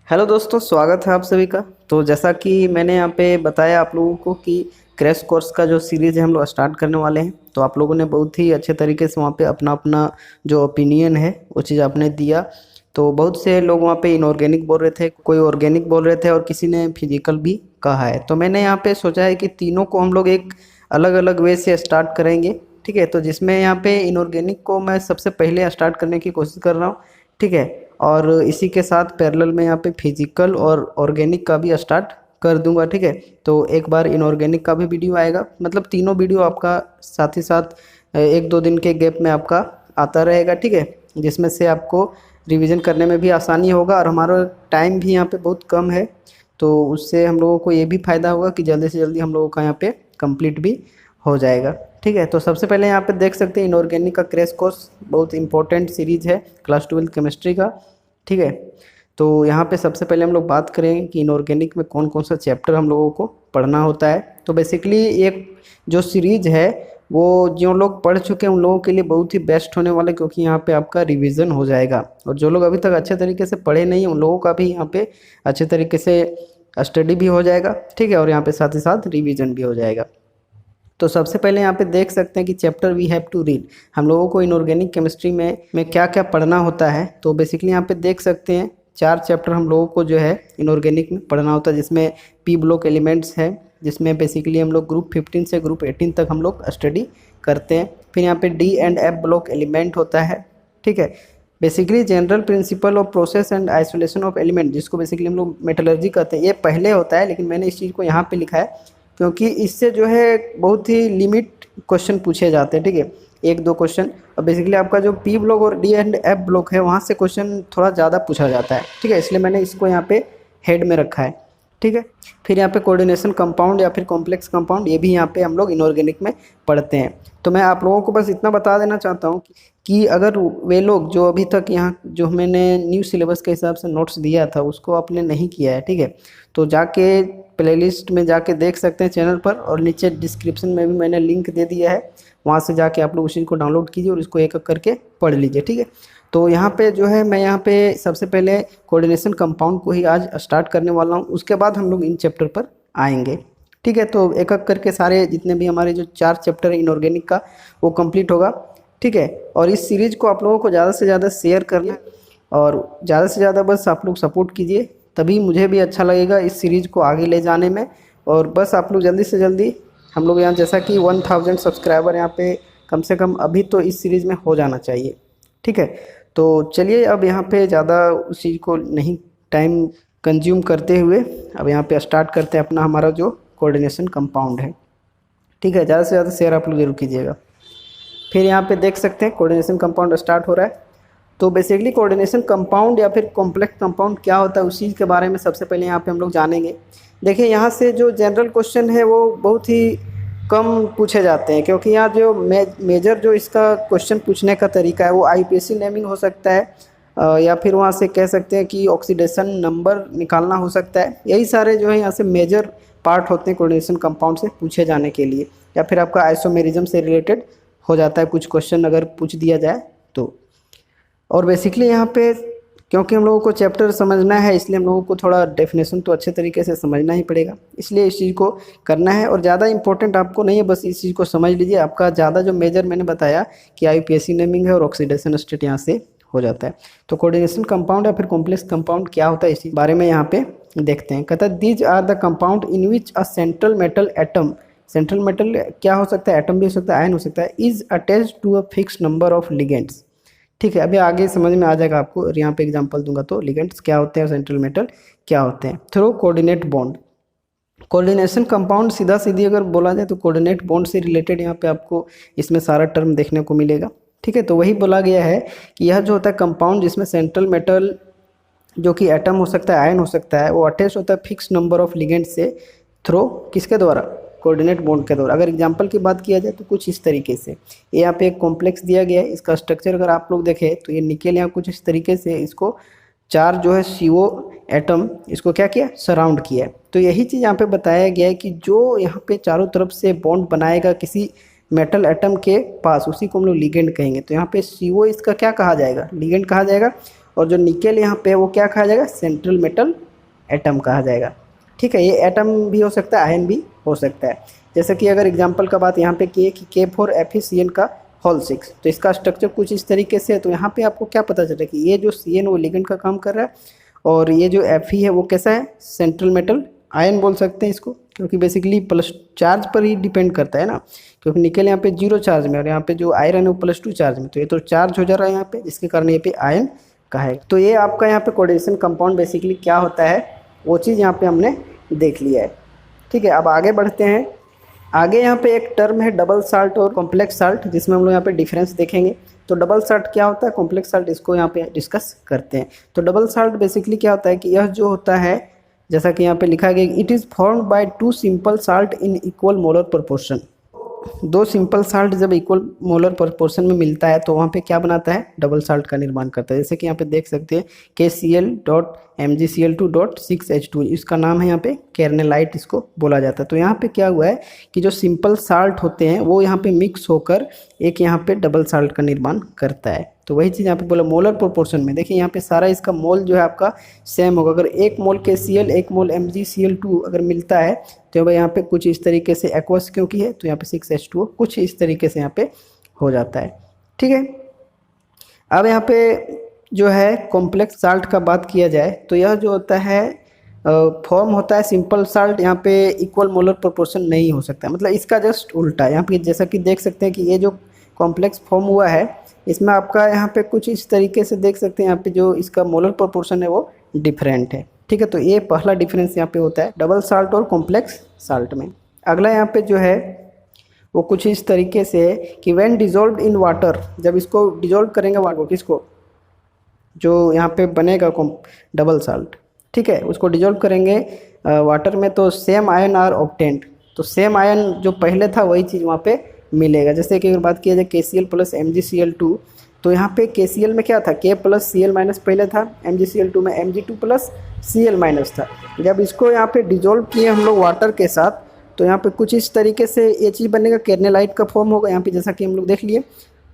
Hello दोस्तों, स्वागत है आप सभी का। तो जैसा कि मैंने यहाँ पे बताया आप लोगों को कि क्रैश कोर्स का जो सीरीज़ है हम लोग स्टार्ट करने वाले हैं। तो आप लोगों ने बहुत ही अच्छे तरीके से वहाँ पे अपना अपना जो ओपिनियन है वो चीज़ आपने दिया। तो बहुत से लोग वहाँ पे इनऑर्गेनिक बोल रहे थे, कोई ऑर्गेनिक बोल रहे थे और किसी ने फिजिकल भी कहा है। तो मैंने यहाँ पे सोचा है कि तीनों को हम लोग एक अलग अलग वे से स्टार्ट करेंगे। ठीक है, तो जिसमें यहाँ पे इनऑर्गेनिक को मैं सबसे पहले स्टार्ट करने की कोशिश कर रहा हूँ। ठीक है, और इसी के साथ पैरेलल में यहाँ पे फिजिकल और ऑर्गेनिक का भी स्टार्ट कर दूंगा। ठीक है, तो एक बार इनऑर्गेनिक का भी वीडियो आएगा, मतलब तीनों वीडियो आपका साथ ही साथ एक दो दिन के गैप में आपका आता रहेगा। ठीक है, जिसमें से आपको रिवीजन करने में भी आसानी होगा और हमारा टाइम भी यहाँ पे बहुत कम है। तो उससे हम लोगों को ये भी फ़ायदा होगा कि जल्दी से जल्दी हम लोगों का यहाँ पे कंप्लीट भी हो जाएगा। ठीक है, तो सबसे पहले यहाँ पे देख सकते हैं इनऑर्गेनिक का क्रैश कोर्स बहुत इंपॉर्टेंट सीरीज है क्लास 12 केमिस्ट्री का। ठीक है, तो यहाँ पे सबसे पहले हम लोग बात करेंगे कि इनऑर्गेनिक में कौन कौन सा चैप्टर हम लोगों को पढ़ना होता है। तो बेसिकली एक जो सीरीज है वो जो लोग पढ़ चुके हैं उन लोगों के लिए बहुत ही बेस्ट होने वाला है, क्योंकि यहाँ पे आपका रिवीजन हो जाएगा। और जो लोग अभी तक अच्छे तरीके से पढ़े नहीं हैं उन लोगों का भी यहाँ पे अच्छे तरीके से स्टडी भी हो जाएगा। ठीक है, और यहाँ पे साथ ही साथ रिवीजन भी हो जाएगा। तो सबसे पहले यहाँ पे देख सकते हैं कि chapter we have to read, हम लोगों को इनऑर्गेनिक केमिस्ट्री में क्या क्या पढ़ना होता है। तो बेसिकली यहाँ पे देख सकते हैं 4 चैप्टर हम लोगों को जो है इनऑर्गेनिक में पढ़ना होता है, जिसमें पी ब्लॉक एलिमेंट्स है, जिसमें बेसिकली हम लोग ग्रुप 15 से ग्रुप 18 तक हम लोग स्टडी करते हैं। फिर यहाँ पे D and F block element होता है। ठीक है, basically general principle of process and isolation of element, जिसको बेसिकली हम लोग मेटलर्जी कहते हैं, ये पहले होता है, लेकिन मैंने इस चीज़ को यहाँ पे लिखा है क्योंकि इससे जो है बहुत ही लिमिट क्वेश्चन पूछे जाते हैं। ठीक है, एक दो क्वेश्चन। और बेसिकली आपका जो पी ब्लॉक और डी एंड एफ ब्लॉक है वहाँ से क्वेश्चन थोड़ा ज़्यादा पूछा जाता है। ठीक है, इसलिए मैंने इसको यहाँ पे हेड में रखा है। ठीक है, फिर यहाँ पे कोऑर्डिनेशन कंपाउंड या फिर कॉम्प्लेक्स कंपाउंड, ये भी यहाँ पे हम लोग इनऑर्गेनिक में पढ़ते हैं। तो मैं आप लोगों को बस इतना बता देना चाहता हूँ कि अगर वे लोग जो अभी तक यहाँ जो मैंने न्यू सिलेबस के हिसाब से नोट्स दिया था उसको आपने नहीं किया है, ठीक है, तो जाके प्लेलिस्ट में जाके देख सकते हैं चैनल पर, और नीचे डिस्क्रिप्शन में भी मैंने लिंक दे दिया है, वहाँ से जाके आप लोग उसी को डाउनलोड कीजिए और इसको एक एक करके पढ़ लीजिए। ठीक है, तो यहाँ पे जो है मैं यहाँ पे सबसे पहले कोऑर्डिनेशन कंपाउंड को ही आज स्टार्ट करने वाला हूँ, उसके बाद हम लोग इन चैप्टर पर आएंगे। ठीक है, तो एक एक करके सारे जितने भी हमारे जो 4 चैप्टर है इनऑर्गेनिक का वो कंप्लीट होगा। ठीक है, और इस सीरीज़ को आप लोगों को ज़्यादा से ज़्यादा शेयर करना और ज़्यादा से ज़्यादा बस आप लोग सपोर्ट कीजिए, तभी मुझे भी अच्छा लगेगा इस सीरीज़ को आगे ले जाने में। और बस आप लोग जल्दी से जल्दी, हम लोग यहाँ जैसा कि 1000 सब्सक्राइबर यहाँ पे कम से कम अभी तो इस सीरीज़ में हो जाना चाहिए। ठीक है, तो चलिए अब यहाँ पे ज़्यादा उस चीज़ को नहीं टाइम कंज्यूम करते हुए अब यहाँ पे स्टार्ट करते हैं अपना हमारा जो कोऑर्डिनेशन कंपाउंड है। ठीक है, ज़्यादा से ज़्यादा शेयर आप लोग जरूर कीजिएगा। फिर यहाँ पे देख सकते हैं कोऑर्डिनेशन कंपाउंड स्टार्ट हो रहा है। तो बेसिकली कोऑर्डिनेशन कंपाउंड या फिर कॉम्प्लेक्स कंपाउंड क्या होता है उस चीज़ के बारे में सबसे पहले यहाँ पे हम लोग जानेंगे। देखिए, यहाँ से जो जनरल क्वेश्चन है वो बहुत ही कम पूछे जाते हैं, क्योंकि यहाँ जो मेजर जो इसका क्वेश्चन पूछने का तरीका है वो आईपीएसी नेमिंग हो सकता है, या फिर वहाँ से कह सकते हैं कि ऑक्सीडेशन नंबर निकालना हो सकता है। यही सारे जो है यहाँ से मेजर पार्ट होते हैं कोऑर्डिनेशन कंपाउंड से पूछे जाने के लिए, या फिर आपका आइसोमेरिज्म से रिलेटेड हो जाता है कुछ क्वेश्चन अगर पूछ दिया जाए तो। और बेसिकली यहाँ पे क्योंकि हम लोगों को चैप्टर समझना है, इसलिए हम लोगों को थोड़ा डेफिनेशन तो अच्छे तरीके से समझना ही पड़ेगा, इसलिए इस चीज़ को करना है। और ज़्यादा इंपॉर्टेंट आपको नहीं है, बस इस चीज़ को समझ लीजिए। आपका ज़्यादा जो मेजर मैंने बताया कि आईपीएसी नेमिंग है और ऑक्सीडेशन स्टेट यहाँ से हो जाता है। तो कोऑर्डिनेशन कंपाउंड या फिर कॉम्प्लेक्स कंपाउंड क्या होता है इसी बारे में यहाँ पे देखते हैं। कहता है these are the compound in which a central metal atom, central metal क्या हो सकता है, एटम भी हो सकता है, आयन हो सकता है, is attached to a fix number of ligands. ठीक है, अभी आगे समझ में आ जाएगा आपको, और यहाँ पे एग्जांपल दूंगा तो लिगेंड्स क्या होते हैं और सेंट्रल मेटल क्या होते हैं। Through coordinate bond, coordination compound सीधा सीधी अगर बोला जाए तो कोऑर्डिनेट बॉन्ड से रिलेटेड यहाँ पे आपको इसमें सारा टर्म देखने को मिलेगा। ठीक है, तो वही बोला गया है कि यह जो होता है कंपाउंड जिसमें सेंट्रल मेटल जो कि एटम हो सकता है, आयन हो सकता है, वो अटैच होता है फिक्स नंबर ऑफ लिगेंड से थ्रू किसके द्वारा, कोऑर्डिनेट बॉन्ड के द्वारा। अगर एग्जांपल की बात किया जाए तो कुछ इस तरीके से, ये यहाँ पे एक कॉम्प्लेक्स दिया गया है, इसका स्ट्रक्चर अगर आप लोग देखें तो ये निकेल यहाँ कुछ इस तरीके से इसको 4 जो है CO एटम इसको क्या किया, सराउंड किया है। तो यही चीज़ यहाँ पे बताया गया है कि जो यहाँ पे चारों तरफ से बॉन्ड बनाएगा किसी मेटल एटम के पास, उसी को हम लोग लिगेंड कहेंगे। तो यहाँ पे CO इसका क्या कहा जाएगा, लिगेंड कहा जाएगा। और जो निकेल यहाँ पे वो क्या कहा जाएगा, सेंट्रल मेटल एटम कहा जाएगा। ठीक है, ये एटम भी हो सकता है, आयन भी हो सकता है। जैसे कि अगर एग्जांपल का बात यहाँ पे किए कि K4FeCN का होल 6, तो इसका स्ट्रक्चर कुछ इस तरीके से है। तो यहाँ पे आपको क्या पता चला कि ये जो CN वो लिगेंड का काम कर रहा है, और ये जो Fe है वो कैसा है, सेंट्रल मेटल आयन बोल सकते हैं इसको, क्योंकि बेसिकली प्लस चार्ज पर ही डिपेंड करता है ना, क्योंकि निकेल यहाँ पे 0 चार्ज में और यहाँ पे जो आयरन है वो +2 चार्ज में, तो ये तो चार्ज हो जा रहा है यहाँ पे, जिसके कारण ये पे आयन का है। तो ये आपका यहाँ पे कोऑर्डिनेशन कंपाउंड बेसिकली क्या होता है वो चीज़ यहाँ पे हमने देख लिया है। ठीक है, अब आगे बढ़ते हैं। आगे यहाँ पे एक टर्म है डबल साल्ट और कॉम्प्लेक्स साल्ट, जिसमें हम लोग यहाँ पे डिफरेंस देखेंगे। तो डबल साल्ट क्या होता है, कॉम्प्लेक्स साल्ट, इसको यहाँ पे डिस्कस करते हैं। तो डबल साल्ट बेसिकली क्या होता है कि यह जो होता है, जैसा कि यहाँ पे लिखा गया, it is formed by 2 simple salt in equal molar proportion. 2 simple salt जब इक्वल मोलर प्रोपोर्शन में मिलता है तो वहाँ पे क्या बनाता है, डबल साल्ट का निर्माण करता है। जैसे कि यहाँ पे देख सकते हैं KCl.MgCl2.6H2, इसका नाम है यहाँ पे केर्नेलाइट, इसको बोला जाता है। तो यहाँ पे क्या हुआ है कि जो सिंपल साल्ट होते हैं वो यहाँ पे मिक्स होकर एक यहाँ पे डबल साल्ट का निर्माण करता है। तो वही चीज़ यहाँ पे बोला मोलर प्रोपोर्शन में। देखिए यहाँ पे सारा इसका मोल जो है आपका सेम होगा। अगर 1 मोल KCl 1 मोल MgCl2 अगर मिलता है तो भाई यहाँ पे कुछ इस तरीके से एक्वस क्योंकि है तो यहाँ पे 6H2O कुछ इस तरीके से यहाँ पे हो जाता है। ठीक है, अब यहाँ पे जो है कॉम्प्लेक्स साल्ट का बात किया जाए तो यह जो होता है फॉर्म होता है सिंपल साल्ट, यहाँ पे इक्वल मोलर प्रोपोर्शन नहीं हो सकता, मतलब इसका जस्ट उल्टा है। यहाँ पे जैसा कि देख सकते हैं कि ये जो कॉम्प्लेक्स फॉर्म हुआ है इसमें आपका यहाँ पे कुछ इस तरीके से देख सकते हैं, यहाँ पे जो इसका मोलर प्रोपोर्शन है वो डिफरेंट है। ठीक है, तो ये पहला डिफरेंस यहाँ पे होता है डबल साल्ट और कॉम्प्लेक्स साल्ट में। अगला यहाँ पे जो है वो कुछ इस तरीके से है कि व्हेन डिजोल्व्ड इन वाटर, जब इसको डिजोल्व करेंगे वाटर किसको, जो यहाँ पे बनेगा डबल साल्ट, ठीक है, उसको डिजोल्व करेंगे वाटर में तो सेम आयन आर ऑब्टेन्ड। तो सेम आयन जो पहले था वही चीज़ वहाँ पे मिलेगा। जैसे कि अगर बात किया जाए KCl + MgCl2, तो यहाँ पे KCl में क्या था, K + Cl- पहले था, MgCl2 में Mg2 + Cl- था। जब इसको यहाँ पे डिजोल्व किए हम लोग वाटर के साथ तो यहाँ पे कुछ इस तरीके से ये चीज़ बनेगा, केर्नेलाइट का फॉर्म होगा यहाँ पे, जैसा कि हम लोग देख लिए।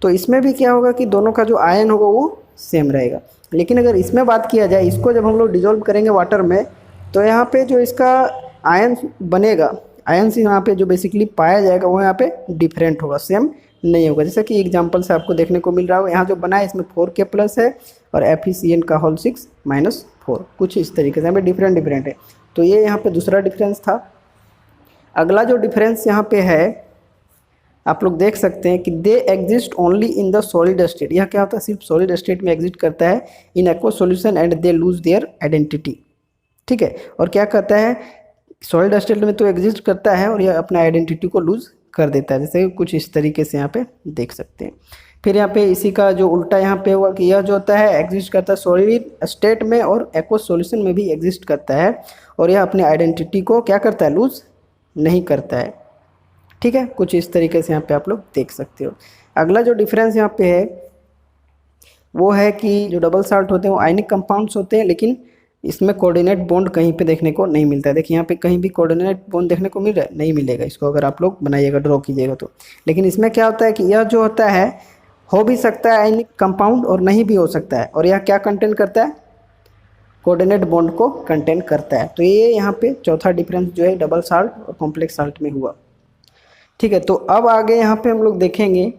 तो इसमें भी क्या होगा कि दोनों का जो आयन होगा वो सेम रहेगा। लेकिन अगर इसमें बात किया जाए, इसको जब हम लोग डिजोल्व करेंगे वाटर में तो यहाँ पे जो इसका आयन बनेगा, आयन से यहाँ पे जो बेसिकली पाया जाएगा वो यहाँ पे डिफरेंट होगा, सेम नहीं होगा। जैसे कि एग्जांपल से आपको देखने को मिल रहा होगा, यहाँ जो बना है इसमें 4K+ है और FeCN का होल 6 - 4, कुछ इस तरीके से यहाँ पे डिफरेंट है। तो ये यहाँ पे दूसरा डिफरेंस था। अगला जो डिफरेंस यहाँ पे है आप लोग देख सकते हैं कि they exist only in the solid state. यह क्या होता है, सिर्फ सॉलिड स्टेट में एग्जिस्ट करता है in aqueous solution and they lose their identity. ठीक है, और क्या कहता है, सॉलिड स्टेट में तो एग्जिस्ट करता है और यह अपना आइडेंटिटी को लूज कर देता है, जैसे कुछ इस तरीके से यहाँ पे देख सकते हैं। फिर यहाँ पे इसी का जो उल्टा यहाँ पे हुआ कि यह जो होता है एग्जिस्ट करता है सॉलिड स्टेट में और एक्वस सॉल्यूशन में भी एग्जिस्ट करता है और यह अपने आइडेंटिटी को क्या करता है, लूज नहीं करता है। ठीक है, कुछ इस तरीके से यहाँ पे आप लोग देख सकते हो। अगला जो डिफरेंस यहाँ पे है वो है कि जो डबल साल्ट होते हैं वो आयनिक कंपाउंड्स होते हैं, लेकिन इसमें कोऑर्डिनेट बॉन्ड कहीं पे देखने को नहीं मिलता है। देखिए यहाँ पे कहीं भी कोऑर्डिनेट बॉन्ड देखने को मिल रहा है, नहीं मिलेगा इसको अगर आप लोग बनाइएगा, ड्रॉ कीजिएगा तो। लेकिन इसमें क्या होता है कि यह जो होता है हो भी सकता है आयनिक कंपाउंड और नहीं भी हो सकता है, और यह क्या कंटेन करता है, कोऑर्डिनेट बॉन्ड को कंटेन करता है। तो ये यहाँ पे चौथा डिफरेंस जो है डबल साल्ट और कॉम्प्लेक्स साल्ट में हुआ। ठीक है, तो अब आगे यहाँ पे हम लोग देखेंगे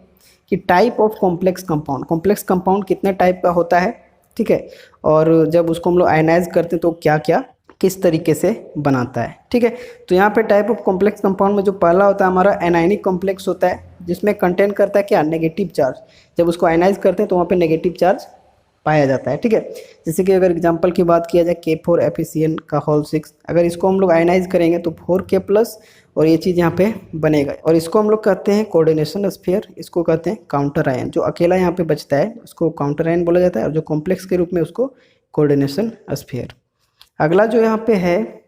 कि type of complex compound, complex compound कितने टाइप का होता है। ठीक है, और जब उसको हम लोग आयनाइज करते हैं तो क्या क्या किस तरीके से बनाता है। ठीक है, तो यहाँ पे टाइप ऑफ कॉम्प्लेक्स कंपाउंड में जो पहला होता है हमारा एनायनिक कॉम्प्लेक्स होता है, जिसमें कंटेन करता है क्या, नेगेटिव चार्ज। जब उसको आयनाइज करते हैं तो वहाँ पे नेगेटिव चार्ज पाया जाता है। ठीक है, जैसे कि अगर एग्जांपल की बात किया जाए K4FeCN का होल 6, अगर इसको हम लोग आयनाइज करेंगे तो 4K+ और ये चीज़ यहाँ पे बनेगा, और इसको हम लोग कहते हैं कोऑर्डिनेशन स्फीयर, इसको कहते हैं काउंटर आयन। जो अकेला यहाँ पे बचता है उसको काउंटर आयन बोला जाता है, और जो कॉम्प्लेक्स के रूप में उसको कोऑर्डिनेशन स्फीयर। अगला जो यहाँ पे है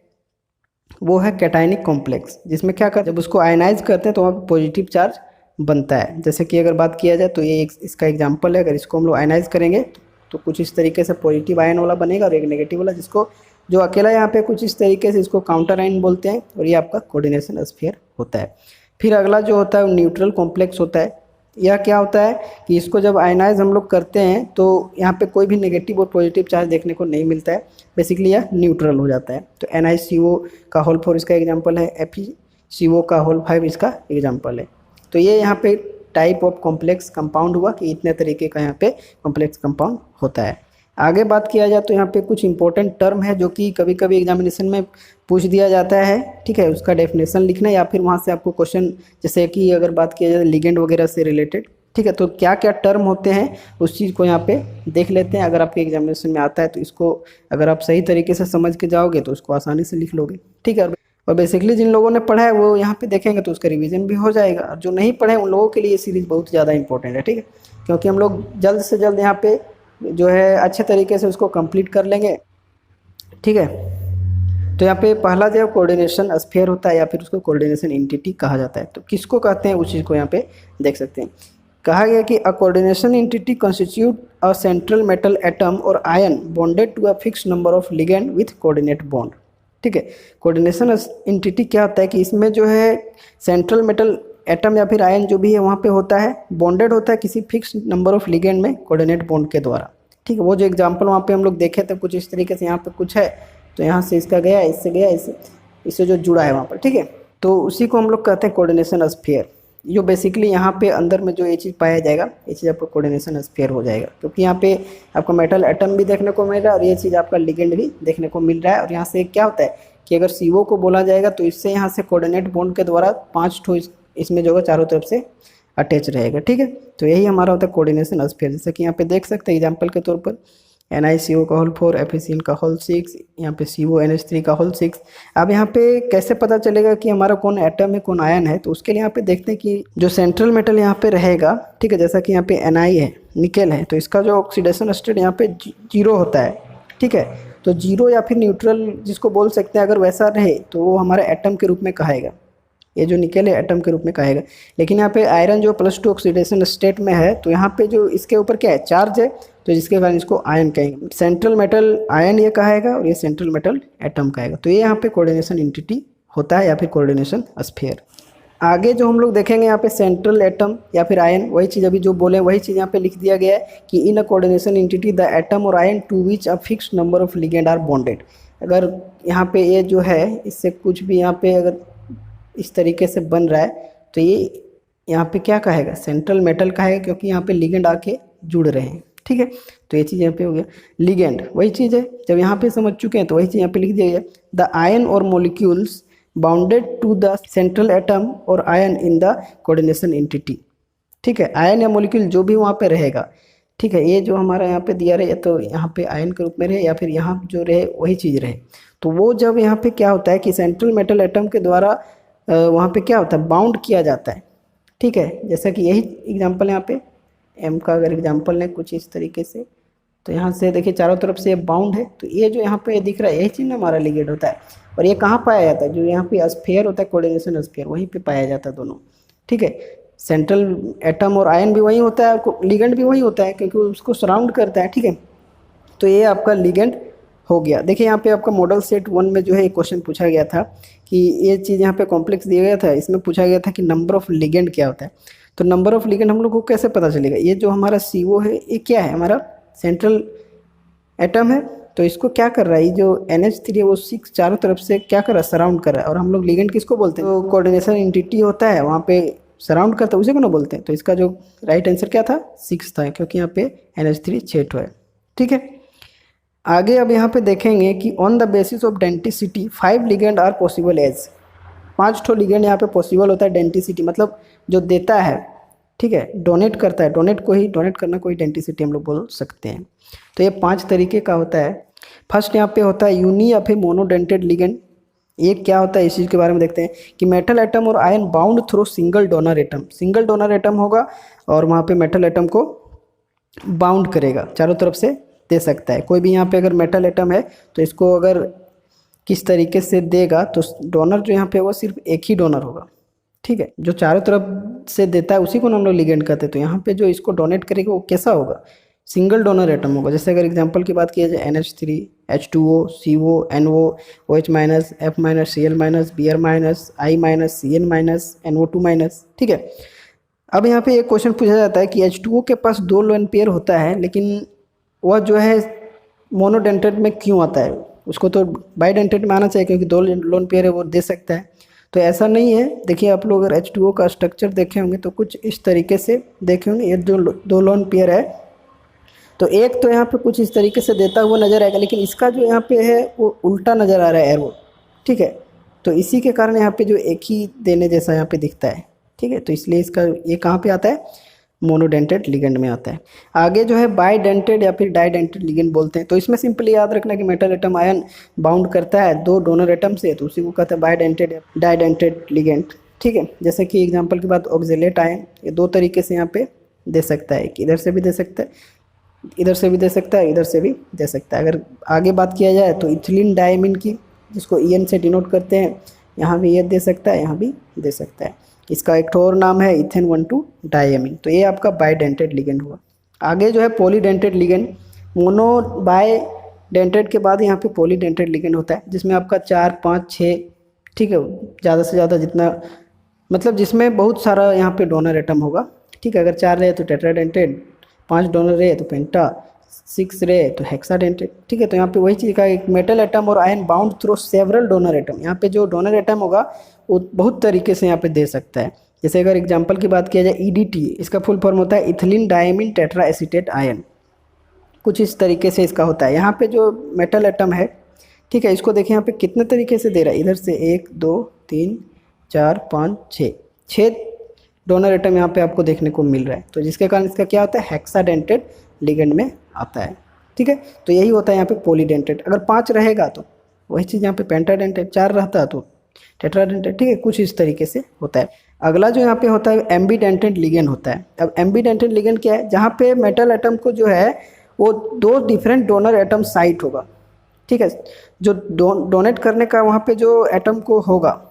वो है कैटायनिक कॉम्प्लेक्स, जिसमें क्या करते हैं, जब उसको आयनाइज करते हैं तो वहाँ पे पॉजिटिव चार्ज बनता है। जैसे कि अगर बात किया जाए तो ये इसका एग्जाम्पल है, अगर इसको हम लोग आयनाइज करेंगे तो कुछ इस तरीके से पॉजिटिव आयन वाला बनेगा और एक नेगेटिव वाला, जिसको जो अकेला यहाँ पे कुछ इस तरीके से इसको काउंटर आयन बोलते हैं, और ये आपका कोऑर्डिनेशन स्फीयर होता है। फिर अगला जो होता है वो न्यूट्रल कॉम्प्लेक्स होता है, यह क्या होता है कि इसको जब आयनाइज हम लोग करते हैं तो यहाँ पे कोई भी नेगेटिव और पॉजिटिव चार्ज देखने को नहीं मिलता है, बेसिकली यह न्यूट्रल हो जाता है। तो NiCO का होल 4 इसका एग्जांपल है, FeCO का होल 5 इसका एग्जांपल है। तो ये यहाँ पे टाइप ऑफ कॉम्प्लेक्स कंपाउंड हुआ कि इतने तरीके का यहाँ पे कॉम्प्लेक्स कंपाउंड होता है। आगे बात किया जाए तो यहाँ पे कुछ इंपॉर्टेंट टर्म है जो कि कभी कभी एग्जामिनेशन में पूछ दिया जाता है, ठीक है, उसका डेफिनेशन लिखना या फिर वहाँ से आपको क्वेश्चन, जैसे कि अगर बात किया जाए लिगेंड वगैरह से रिलेटेड, ठीक है, तो क्या क्या टर्म होते हैं उस चीज़ को यहाँ पे देख लेते हैं। अगर आपके एग्जामिनेशन में आता है तो इसको अगर आप सही तरीके से समझ के जाओगे तो उसको आसानी से लिख लोगे, ठीक है। और बेसिकली जिन लोगों ने पढ़ा है वो यहाँ पे देखेंगे तो उसका रिवीजन भी हो जाएगा, और जो नहीं पढ़े उन लोगों के लिए ये सीरीज़ बहुत ज़्यादा इंपॉर्टेंट है, ठीक है, क्योंकि हम लोग जल्द से जल्द यहाँ पे जो है अच्छे तरीके से उसको कंप्लीट कर लेंगे, ठीक है। तो यहाँ पे पहला जो कोऑर्डिनेशन स्फीयर होता है या फिर उसको कोऑर्डिनेशन एंटिटी कहा जाता है। तो किसको कहते हैं उस चीज़ को यहाँ पे देख सकते हैं। कहा गया कि a coordination entity constitute a central metal atom और ion bonded to a fix number of ligand with coordinate bond, ठीक है। कोऑर्डिनेशन एंटिटी क्या होता है कि इसमें जो है सेंट्रल मेटल एटम या फिर आयन जो भी है वहाँ पे होता है, बॉन्डेड होता है किसी फिक्स नंबर ऑफ लिगेंड में कोऑर्डिनेट बॉन्ड के द्वारा, ठीक है। वो जो एग्जांपल वहाँ पे हम लोग देखे थे कुछ इस तरीके से, यहाँ पे कुछ है तो यहाँ से इसका गया, इससे गया, इससे जो जुड़ा है वहाँ पर, ठीक है। तो उसी को हम लोग कहते हैं कोऑर्डिनेशन स्फीयर। जो बेसिकली यहाँ पे अंदर में जो ये चीज़ पाया जाएगा, ये चीज़ आपका कोऑर्डिनेशन स्फीयर हो जाएगा, क्योंकि यहाँ पे आपका मेटल एटम भी देखने को मिल रहा है और ये चीज़ आपका लिगेंड भी देखने को मिल रहा है। और यहाँ से क्या होता है कि अगर CO को बोला जाएगा तो इससे यहाँ से कोऑर्डिनेट बॉन्ड के द्वारा 5 ठो इसमें जो है चारों तरफ से अटैच रहेगा, ठीक है। तो यही हमारा होता है कोऑर्डिनेशन स्फीयर। जैसे कि यहाँ पे देख सकते हैं एग्जांपल के तौर पर NiCO का होल 4, FeCl का होल 6, यहाँ पे CONH3 का होल 6। अब यहाँ पे कैसे पता चलेगा कि हमारा कौन एटम है कौन आयन है, तो उसके लिए यहाँ पे देखते हैं कि जो सेंट्रल मेटल यहाँ पे रहेगा, ठीक है, जैसा कि यहाँ पे Ni है, निकेल है, तो इसका जो ऑक्सीडेशन स्टेट यहाँ पे 0 होता है, ठीक है। तो 0 या फिर न्यूट्रल जिसको बोल सकते हैं, अगर वैसा रहे तो वो हमारा एटम के रूप में कहेगा, ये जो निकेल है एटम के रूप में कहेगा। लेकिन यहाँ पे आयरन जो +2 ऑक्सीडेशन स्टेट में है, तो यहाँ पे जो इसके ऊपर क्या है, चार्ज है, तो जिसके कारण इसको आयन कहेंगे। सेंट्रल मेटल आयन ये कहेगा और ये सेंट्रल मेटल एटम कहेगा। तो ये यहाँ पे कोऑर्डिनेशन एंटिटी होता है या फिर कोऑर्डिनेशन स्फीयर। आगे जो हम लोग देखेंगे यहाँ पे सेंट्रल एटम या फिर आयन, वही चीज़ अभी जो बोले वही चीज़ यहाँ पे लिख दिया गया है कि in a coordination entity the atom और ion to which a fixed number of ligand are bonded. अगर यहाँ पे ये जो है इससे कुछ भी यहाँ पे अगर इस तरीके से बन रहा है तो ये यहाँ पे क्या कहेगा, सेंट्रल मेटल कहेगा, क्योंकि यहाँ पे लिगेंड आके जुड़ रहे हैं, ठीक है। तो ये चीज़ यहाँ पे हो गया लिगेंड, वही चीज़ है जब यहाँ पे समझ चुके हैं तो वही चीज़ यहाँ पे लिख दिया गया, द आयन और molecules bounded to the central atom और ion in the coordination entity, ठीक है। आयन या मोलिक्यूल जो भी वहाँ पे रहेगा, ठीक है, ये जो हमारा यहाँ पे दिया रहे, तो यहाँ पे आयन के रूप में रहे या फिर यहाँ जो रहे वही चीज़ रहे, तो वो जब यहाँ पे क्या होता है कि सेंट्रल मेटल एटम के द्वारा वहाँ पे क्या होता है, बाउंड किया जाता है, ठीक है। जैसा कि यही एग्जांपल यहाँ पे M का अगर एग्जांपल लें कुछ इस तरीके से, तो यहाँ से देखिए चारों तरफ से बाउंड है, तो ये जो यहाँ पे दिख रहा है यही चीज़ ना हमारा लिगेंड होता है। और ये कहाँ पाया जाता है, जो यहाँ पे स्फीयर होता है कोऑर्डिनेशन स्फीयर, वहीं पे पाया जाता है दोनों, ठीक है। सेंट्रल एटम और आयन भी वही होता है, लिगेंड भी वही होता है क्योंकि उसको सराउंड करता है, ठीक है। तो ये आपका लिगेंड हो गया। देखिए यहाँ पे आपका मॉडल सेट 1 में जो है एक क्वेश्चन पूछा गया था कि ये चीज़ यहाँ पे कॉम्प्लेक्स दिया गया था, इसमें पूछा गया था कि नंबर ऑफ लिगेंड क्या होता है। तो नंबर ऑफ लिगेंड हम लोग को कैसे पता चलेगा, ये जो हमारा CO है ये क्या है, हमारा सेंट्रल एटम है, तो इसको क्या कर रहा है, ये जो NH3 है वो 6 चारों तरफ से क्या कर रहा है, सराउंड कर रहा है। और हम लोग लिगेंड किसको बोलते हैं, तो कोऑर्डिनेशन एंटिटी होता है वहाँ पे सराउंड करता है, उसे को ना बोलते हैं। तो इसका जो राइट आंसर क्या था, 6 था, क्योंकि यहाँ पे NH3 6 है, ठीक है। आगे अब यहाँ पे देखेंगे कि on the basis of denticity 5 ligand are possible as, 5 ठो लिगेंड यहाँ पे पॉसिबल होता है। डेंटिसिटी मतलब जो देता है, ठीक है, डोनेट करता है, डोनेट को ही डोनेट करना कोई डेंटिसिटी हम लोग बोल सकते हैं। तो ये 5 तरीके का होता है। फर्स्ट यहाँ पे होता है यूनी या फिर मोनोडेंटेड लिगेंड। ये क्या होता है इस चीज़ के बारे में देखते हैं कि मेटल एटम और ion bound through single donor atom, single donor atom होगा और वहाँ पे मेटल एटम को बाउंड करेगा, चारों तरफ से दे सकता है। कोई भी यहाँ पे अगर मेटल एटम है तो इसको अगर किस तरीके से देगा, तो डोनर जो यहाँ पे होगा सिर्फ एक ही डोनर होगा, ठीक है, जो चारों तरफ से देता है उसी को हम लोग लिगेंड कहते हैं। तो यहाँ पे जो इसको डोनेट करेगा वो कैसा होगा, सिंगल डोनर एटम होगा। जैसे अगर एग्जांपल की बात किया जाए NH3 H2O CO NO OH minus F minus Cl minus Br minus I minus Cn minus NO2 minus, ठीक है। अब यहाँ पे एक क्वेश्चन पूछा जाता है कि H2O के पास 2 लोन पेयर होता है, लेकिन वह जो है मोनोडेंटेट में क्यों आता है? उसको तो बाईडेंटेट में आना चाहिए, क्योंकि 2 लोन पेयर है वो दे सकता है। तो ऐसा नहीं है। देखिए आप लोग अगर H2O का स्ट्रक्चर देखे होंगे तो कुछ इस तरीके से देखे होंगे। ये जो 2 लोन पेयर है, तो एक तो यहाँ पे कुछ इस तरीके से देता हुआ नजर आएगा, लेकिन इसका जो यहाँ पे है वो उल्टा नज़र आ रहा है एरो। ठीक है, तो इसी के कारण यहाँ पे जो एक ही देने जैसा यहाँ पे दिखता है। ठीक है, तो इसलिए इसका ये कहाँ पे आता है? मोनोडेंटेड लिगेंड में आता है। आगे जो है बाईडेंटेड या फिर डाईडेंटेड लिगेंड बोलते हैं। तो इसमें सिंपली याद रखना कि मेटल एटम आयन बाउंड करता है 2 डोनर एटम से, तो उसी को कहते हैं बाईडेंटेड या डाईडेंटेड लिगेंड। ठीक है, जैसे कि एग्जांपल की बात ऑक्जेलेट आयन, ये 2 तरीके से यहाँ पे दे सकता है कि इधर से भी दे सकता है, इधर से भी दे सकता है, इधर से भी दे सकता है। अगर आगे बात किया जाए तो इथिलीन डायमीन की, जिसको EN से डिनोट करते हैं, यहाँ भी ये दे सकता है, यहाँ भी दे सकता है। इसका एक और नाम है इथेन 1,2 डायमीन। तो ये आपका बाईडेंटेड लिगेंड हुआ। आगे जो है polydentate ligand. Mono bi dentate के बाद यहाँ पे पॉलीडेंटेड लिगेंड होता है, जिसमें आपका 4, 5, 6, ठीक है, ज़्यादा से ज़्यादा जितना, मतलब जिसमें बहुत सारा यहाँ पे डोनर एटम होगा। ठीक है, अगर 4 रहे तो टेट्राडेंटेड, 5 डोनर रहे तो पेंटा, 6 रहे तो हेक्साडेंटेड। ठीक है, तो यहाँ पे वही चीज़ का एक मेटल एटम और ion bound through several donor atom. यहाँ पे जो डोनर एटम होगा वो बहुत तरीके से यहाँ पे दे सकता है। जैसे अगर एग्जांपल की बात किया जाए EDT, इसका फुल फॉर्म होता है ethylene diamine tetra acetate ion. कुछ इस तरीके से इसका होता है। यहाँ पे जो मेटल एटम है, ठीक है, इसको देखिए यहाँ पे कितने तरीके से दे रहा है। इधर से 1, 2, 3, 4, 5, 6 डोनर एटम यहाँ पे आपको देखने को मिल रहा है। तो जिसके कारण इसका क्या होता है? हेक्साडेंटेड लिगेंड में आता है। ठीक है, तो यही होता है यहाँ पे पॉलीडेंटेड। अगर 5 रहेगा तो वही चीज़ यहाँ पे पेंटाडेंटेड, 4 रहता तो टेट्राडेंटेड। ठीक है, कुछ इस तरीके से होता है। अगला जो यहाँ पे होता है एम्बीडेंटेड लिगेंड होता है। अब एम्बीडेंटेड लिगेंड क्या है? जहाँ पे मेटल एटम को जो है वो 2 डिफरेंट डोनर एटम साइट होगा। ठीक है, जो डोनेट करने का वहाँ पे जो एटम को होगा,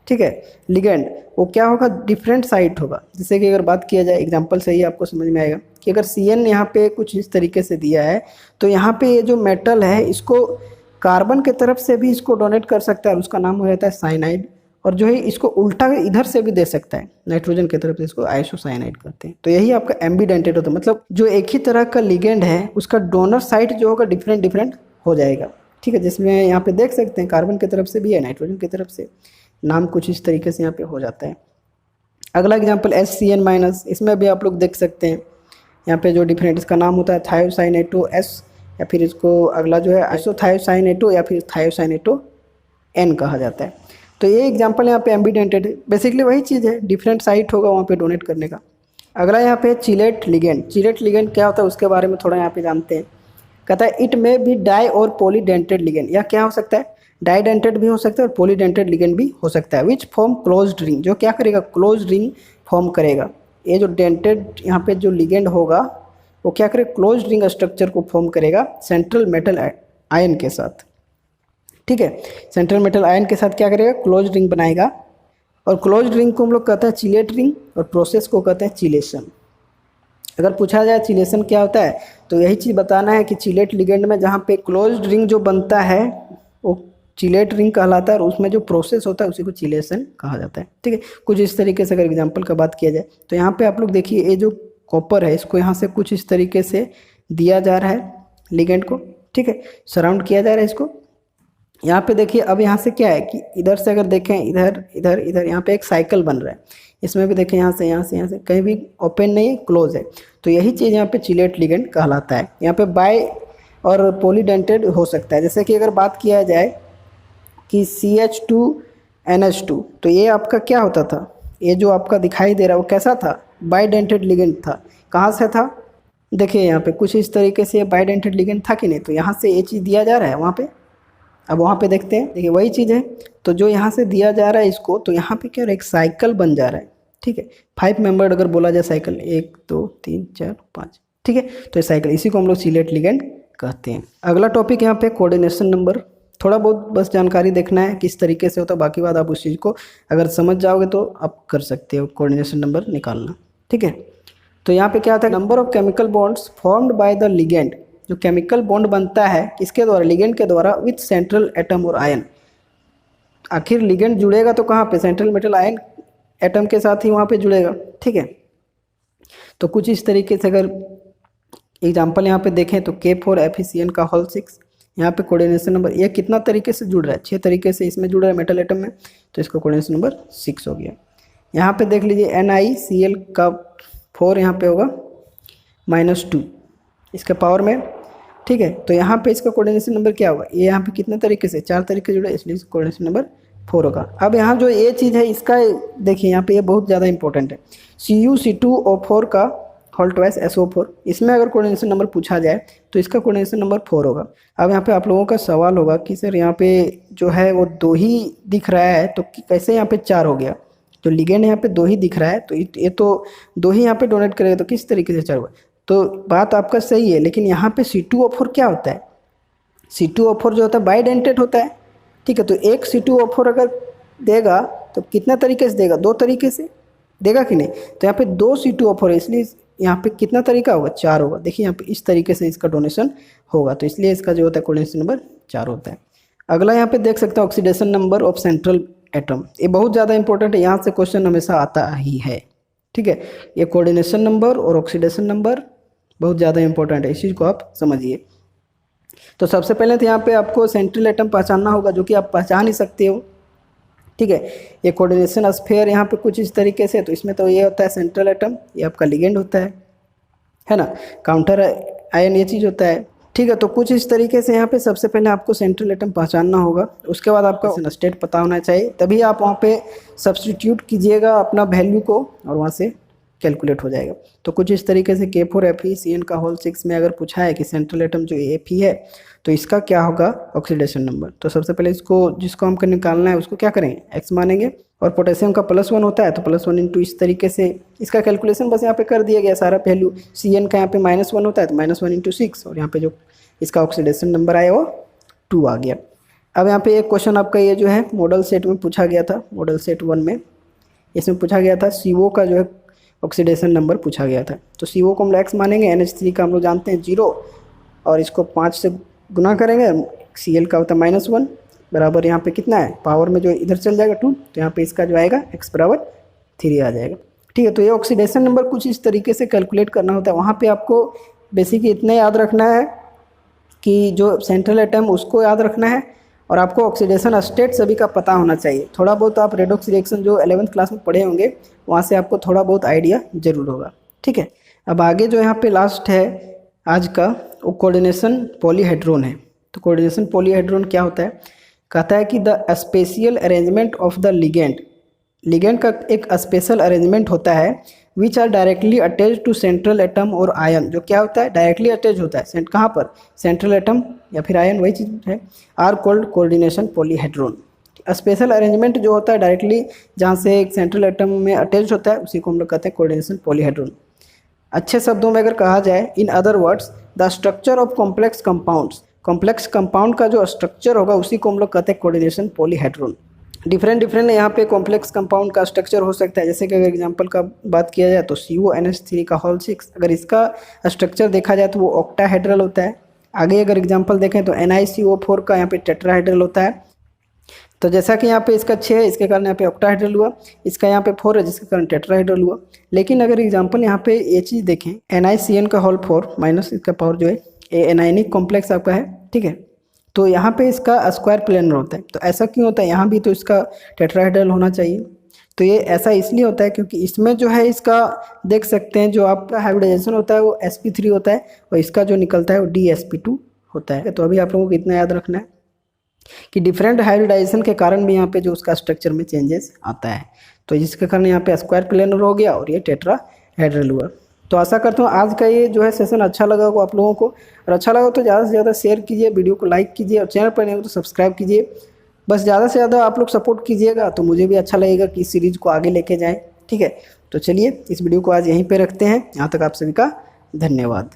ठीक है, लिगेंड, वो क्या होगा? डिफरेंट साइट होगा। जैसे कि अगर बात किया जाए एग्जांपल से ही आपको समझ में आएगा कि अगर CN यहाँ पे कुछ इस तरीके से दिया है, तो यहाँ पे ये जो मेटल है इसको कार्बन के तरफ से भी इसको डोनेट कर सकता है, उसका नाम हो जाता है साइनाइड। और जो है इसको उल्टा इधर से भी दे सकता है, नाइट्रोजन की तरफ से इसको आइसोसाइनाइड करते हैं। तो यही आपका एम्बीडेंटेड होता है। मतलब जो एक ही तरह का लिगेंड है उसका डोनर साइट जो होगा डिफरेंट डिफरेट हो जाएगा। ठीक है, जिसमें यहाँ पे देख सकते हैं कार्बन की तरफ से भी है, नाइट्रोजन की तरफ से। नाम कुछ इस तरीके से यहाँ पे हो जाता है। अगला एग्जांपल HCN-, इसमें भी आप लोग देख सकते हैं यहाँ पे जो डिफरेंट इसका नाम होता है थायोसाइनेटो S, या फिर इसको अगला जो है आइसोथायोसाइनेटो या फिर थायोसाइनेटो N कहा जाता है। तो ये एग्जांपल यहाँ पे एम्बीडेंटेड है। बेसिकली वही चीज़ है, डिफरेंट साइट होगा वहाँ पे डोनेट करने का। अगला यहाँ पे चिलेट लिगेंड। चिलेट लिगेंड क्या होता है उसके बारे में थोड़ा यहाँ पे जानते हैं। कहता है इट में भी डाई और पॉलीडेंटेड लिगेंड, या क्या हो सकता है? डाईडेंटेड भी हो सकता है और पॉलीडेंटेड लिगेंड भी हो सकता है। विच फॉर्म क्लोज्ड रिंग, जो क्या करेगा? क्लोज्ड रिंग फॉर्म करेगा। ये जो डेंटेड यहाँ पे जो लिगेंड होगा वो क्या करेगा? क्लोज्ड रिंग स्ट्रक्चर को फॉर्म करेगा सेंट्रल मेटल आयन के साथ। ठीक है, सेंट्रल मेटल आयन के साथ क्या करेगा? क्लोज्ड रिंग बनाएगा। और क्लोज्ड रिंग को हम लोग कहते हैं चिलेट रिंग, और प्रोसेस को कहते हैं चिलेशन। अगर पूछा जाए चिलेशन क्या होता है, तो यही चीज़ बताना है कि चिलेट लिगेंड में जहाँ पे क्लोज्ड रिंग जो बनता है वो चिलेट रिंग कहलाता है, और उसमें जो प्रोसेस होता है उसी को चिलेशन कहा जाता है। ठीक है, कुछ इस तरीके से अगर एग्जांपल का बात किया जाए तो यहाँ पे आप लोग देखिए ये जो कॉपर है इसको यहाँ से कुछ इस तरीके से दिया जा रहा है लिगेंड को। ठीक है, सराउंड किया जा रहा है इसको। यहाँ पे देखिए अब यहाँ से क्या है कि इधर से अगर देखें, इधर इधर इधर यहाँ पे एक साइकिल बन रहा है। इसमें भी देखें यहाँ से यहाँ से यहाँ से कहीं भी ओपन नहीं है, क्लोज है। तो यही चीज़ यहाँ पे चिलेट लिगेंड कहलाता है। यहाँ पे बाय और पॉलीडेंटेड हो सकता है। जैसे कि अगर बात किया जाए कि CH2NH2, तो ये आपका क्या होता था? ये जो आपका दिखाई दे रहा है वो कैसा था? बाईडेंटेड लिगेंड था। कहाँ से था? देखिए यहाँ पे कुछ इस तरीके से बाईडेंटेड लिगेंड था कि नहीं? तो यहाँ से ये चीज़ दिया जा रहा है वहाँ पे। अब वहाँ पे देखते हैं, देखिए वही चीज़ है। तो जो यहाँ से दिया जा रहा है इसको, तो यहाँ पे क्या है? एक साइकिल बन जा रहा है। ठीक है, 5 मेंबर्ड अगर बोला जाए साइकिल, 1 2 3 4 5। ठीक है, तो ये साइकिल, इसी को हम लोग चिलेट लिगेंड कहते हैं। अगला टॉपिक यहाँ पे कोऑर्डिनेशन नंबर। थोड़ा बहुत बस जानकारी देखना है किस तरीके से होता है, बाकी बात आप उस चीज़ को अगर समझ जाओगे तो आप कर सकते हो कोऑर्डिनेशन नंबर निकालना। ठीक है, तो यहाँ पे क्या आता है? Number of chemical bonds formed by the ligand. जो केमिकल बॉन्ड बनता है किसके द्वारा? लिगेंड के द्वारा, विथ सेंट्रल एटम और आयन। आखिर लिगेंड जुड़ेगा तो कहाँ पे? सेंट्रल मेटल आयन एटम के साथ ही वहाँ पे जुड़ेगा। ठीक है, तो कुछ इस तरीके से अगर एग्जाम्पल यहाँ पे देखें तो K4FeCN का होल 6, यहाँ पे कोऑर्डिनेशन नंबर ये कितना तरीके से जुड़ रहा है, 6 तरीके से इसमें जुड़ रहा है मेटल एटम में, तो इसका कोऑर्डिनेशन नंबर 6 हो गया। यहाँ पे देख लीजिए NiCl का 4 यहाँ पे होगा -2 इसके पावर में, ठीक है। तो यहाँ पे इसका कोऑर्डिनेशन नंबर क्या होगा, ये यहाँ पे कितने तरीके से 4 तरीके जुड़े, इसलिए कोऑर्डिनेशन नंबर 4 होगा। अब यहाँ जो ये चीज़ है इसका देखिए यहाँ पे ये बहुत ज़्यादा इंपॉर्टेंट है, CuC2O4 का होल ट्वाइस SO4, इसमें अगर कोऑर्डिनेशन नंबर पूछा जाए तो इसका कोऑर्डिनेशन नंबर 4 होगा। अब यहाँ पे आप लोगों का सवाल होगा कि सर यहाँ पे जो है वो 2 ही दिख रहा है तो कैसे यहाँ पे 4 हो गया, तो लिगेंड यहाँ पे 2 ही दिख रहा है तो ये तो 2 ही यहाँ पे डोनेट करेगा तो किस तरीके से 4 होगा। तो बात आपका सही है, लेकिन यहाँ पे C2O4 क्या होता है, C2O4 जो होता है बाइडेंटेट होता है, ठीक है। तो एक C2O4 अगर देगा तो कितना तरीके से देगा, 2 तरीके से देगा कि नहीं, तो यहाँ पे 2 C2O4 है, इसलिए यहाँ पे कितना तरीका होगा, 4 होगा। देखिए यहाँ पे इस तरीके से इसका डोनेशन होगा, तो इसलिए इसका जो होता है कोऑर्डिनेशन नंबर 4 होता है। अगला यहाँ पे देख सकते हैं oxidation number of central atom, ये बहुत ज़्यादा इंपॉर्टेंट है, यहाँ से क्वेश्चन हमेशा आता ही है, ठीक है। ये कोऑर्डिनेशन नंबर और ऑक्सीडेशन नंबर बहुत ज़्यादा इंपॉर्टेंट है, इस चीज़ को आप समझिए। तो सबसे पहले तो यहाँ पे आपको सेंट्रल एटम पहचानना होगा, जो कि आप पहचान ही सकते हो, ठीक है। ये कोऑर्डिनेशन स्फीयर यहाँ पे कुछ इस तरीके से, तो इसमें तो ये होता है सेंट्रल एटम, ये आपका लिगेंड होता है ना, काउंटर आयन ये चीज़ होता है, ठीक है। तो कुछ इस तरीके से यहाँ पे सबसे पहले आपको सेंट्रल एटम पहचानना होगा, उसके बाद आपका स्टेट पता होना चाहिए, तभी आप वहाँ पे सब्सटीट्यूट कीजिएगा अपना वैल्यू को और वहाँ से कैलकुलेट हो जाएगा। तो कुछ इस तरीके से K4FeCN का होल 6 में अगर पूछा है कि सेंट्रल एटम जो Fe है तो इसका क्या होगा ऑक्सीडेशन नंबर, तो सबसे पहले इसको जिसको हमको निकालना है उसको क्या करेंगे, x मानेंगे, और पोटेशियम का +1 होता है तो +1 इंटू इस तरीके से इसका कैलकुलेशन बस यहाँ पे कर दिया गया सारा वैल्यू। CN का यहाँ पे -1 होता है तो -1 इंटू 6, और यहाँ पे जो इसका ऑक्सीडेशन नंबर आया वो 2 आ गया। अब यहाँ पे एक क्वेश्चन आपका ये जो है मॉडल सेट में पूछा गया था, मॉडल सेट 1 में इसमें पूछा गया था CO का जो है ऑक्सीडेशन नंबर पूछा गया था। तो CO को हम लोग x मानेंगे, NH3 का हम लोग जानते हैं 0, और इसको 5 से गुना करेंगे, Cl का होता है -1 बराबर यहाँ पे कितना है, पावर में जो इधर चल जाएगा 2, तो यहाँ पे इसका जो आएगा x बराबर 3 आ जाएगा, ठीक है। तो ये ऑक्सीडेशन नंबर कुछ इस तरीके से कैलकुलेट करना होता है। वहाँ पे आपको बेसिकली इतना याद रखना है कि जो सेंट्रल एटम उसको याद रखना है, और आपको ऑक्सीडेशन स्टेट सभी का पता होना चाहिए। थोड़ा बहुत आप रेडॉक्स रिएक्शन जो 11th क्लास में पढ़े होंगे वहाँ से आपको थोड़ा बहुत आइडिया ज़रूर होगा, ठीक है। अब आगे जो यहाँ पे लास्ट है आज का वो कोऑर्डिनेशन पॉलीहेड्रोन है। तो कोऑर्डिनेशन पॉलीहेड्रोन क्या होता है, कहता है कि the spatial arrangement of the ligand, ligand का एक स्पेशल अरेंजमेंट होता है which are directly attach to central atom और आयन, जो क्या होता है डायरेक्टली अटैच होता है कहाँ पर, सेंट्रल एटम या फिर आयन, वही चीज़ है, are called coordination polyhedron. Special arrangement जो होता है डायरेक्टली जहाँ से एक सेंट्रल एटम में अटैच होता है उसी को हम लोग कहते हैं कोऑर्डिनेशन पॉलीहेड्रोन। अच्छे शब्दों में अगर कहा जाए, in other words the structure of complex compounds, complex compound का जो स्ट्रक्चर होगा उसी को हम लोग कहते हैं कोऑर्डिनेशन पॉलीहेड्रोन। डिफरेंट यहाँ पे कॉम्प्लेक्स कंपाउंड का स्ट्रक्चर हो सकता है, जैसे कि अगर एग्जांपल का बात किया जाए तो CONH3 का होल 6, अगर इसका स्ट्रक्चर देखा जाए तो वो ऑक्टाहेड्रल होता है। आगे अगर एग्जांपल देखें तो NiCO4 का यहाँ पे टेट्राहेड्रल होता है। तो जैसा कि यहाँ पे इसका 6 है इसके कारण यहाँ पे ऑक्टाहेड्रल हुआ, इसका यहाँ पे 4 है जिसके कारण टेट्राहेड्रल हुआ। लेकिन अगर एग्जांपल यहाँ पे ये चीज़ देखें NiCN का होल 4 माइनस इसका पावर जो है एनायनिक कॉम्प्लेक्स आपका है, ठीक है। तो यहाँ पे इसका स्क्वायर प्लेनर होता है, तो ऐसा क्यों होता है, यहाँ भी तो इसका टेट्राहेड्रल होना चाहिए। तो ये ऐसा इसलिए होता है क्योंकि इसमें जो है इसका देख सकते हैं जो आपका हाइब्रिडाइजेशन होता है वो sp3 होता है और इसका जो निकलता है वो dsp2 होता है। तो अभी आप लोगों को इतना याद रखना है कि डिफरेंट हाइब्रिडाइजेशन के कारण भी यहाँ पे जो उसका स्ट्रक्चर में चेंजेस आता है, तो जिसके कारण यहाँ पे स्क्वायर प्लेनर हो गया और ये टेट्राहेड्रल हुआ। तो आशा करता हूँ आज का ये जो है सेशन अच्छा लगा होगा आप लोगों को, और अच्छा लगा तो ज़्यादा से ज़्यादा शेयर कीजिए, वीडियो को लाइक कीजिए, और चैनल पर नहीं हो तो सब्सक्राइब कीजिए। बस ज़्यादा से ज़्यादा आप लोग सपोर्ट कीजिएगा तो मुझे भी अच्छा लगेगा कि इस सीरीज़ को आगे लेके जाएँ, ठीक है। तो चलिए इस वीडियो को आज यहीं पर रखते हैं, यहाँ तक आप सभी का धन्यवाद।